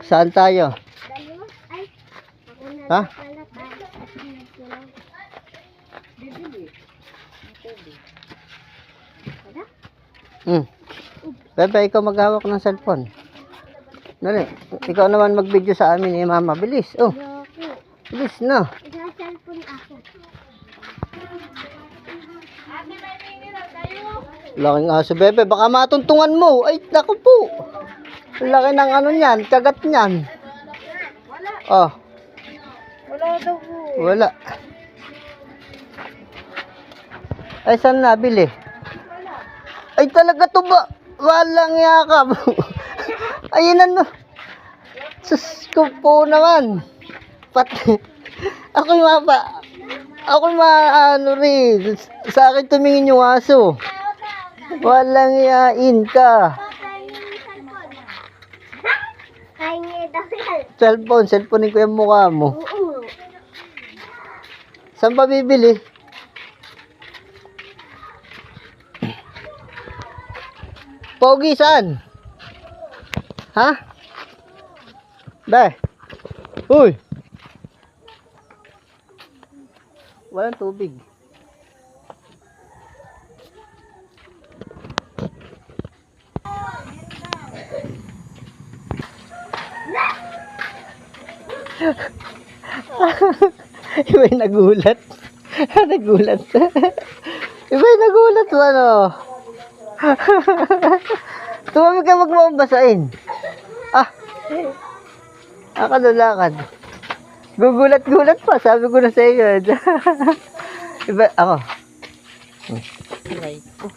Saan tayo? Ha? Bebe, ikaw maghawak ng cellphone. Dali. Ikaw naman mag-video sa amin eh, mama. Bilis. Oh. Bilis na. Cellphone ako. Laking aso, bebe. Baka matuntungan mo. Ay, naku po. Laki ng ano niyan. Kagat niyan. Oh. Wala daw po. Wala. Ay, saan nabili? Ay, talaga to ba? Walang yakap. Ayun ano. Sus ko po naman. Pati. Ako'y ano rin. Sa akin tumingin yung aso. Walang yain ka. Cellphone ko yung mukha mo. Saan ba bibili? Pogi, saan? Ha? Be. Uy. Walang tubig. Iba'y nagulat. Nagulat. Iba'y nagulat mo, ano? Tumawag ka, wag mo akong basain. Kalulakan. Gugulat-gulat pa. Sabi ko na sa iyo. Iba, ako. Aray ko.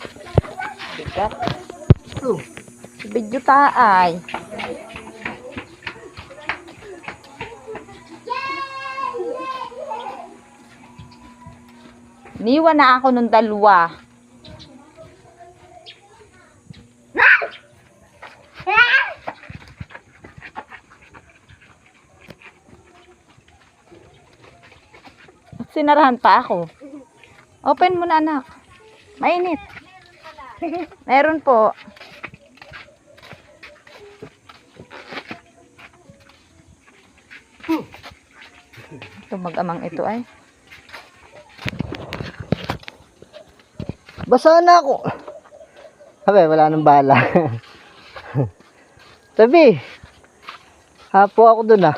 Bigat. Video taay. Niwan na ako nung dalawa. Sinarahan pa ako. Open mo na, anak. Mainit. Meron po. Ito mag-amang ito ay. Basa na ako. Sabi, wala nang bala. Sabi, hapo ako dun ah.